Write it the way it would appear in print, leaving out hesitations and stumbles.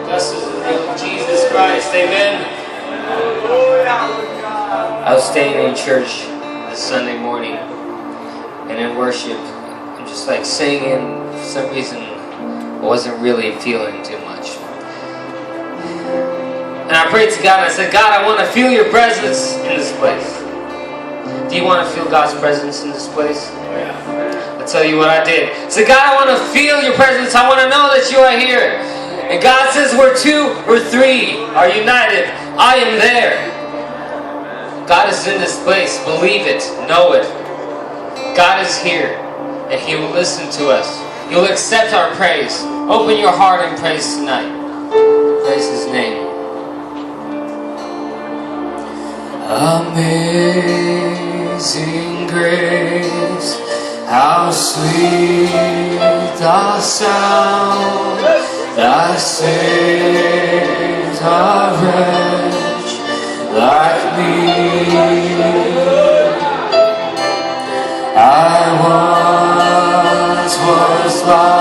Blessed is the name of Jesus Christ. Amen. I was staying in church this Sunday morning and in worship. I'm just like singing. For some reason, I wasn't really feeling too much. And I prayed to God and I said, God, I want to feel your presence in this place. Do you want to feel God's presence in this place? I'll tell you what I did. I said, God, I want to feel your presence. I want to know that you are here. And God says, where 2 or 3 are united, I am there. God is in this place. Believe it. Know it. God is here. And He will listen to us. He will accept our praise. Open your heart and praise tonight. Praise His name. Amazing grace, how sweet the sound that saved a wretch like me. I once was lost,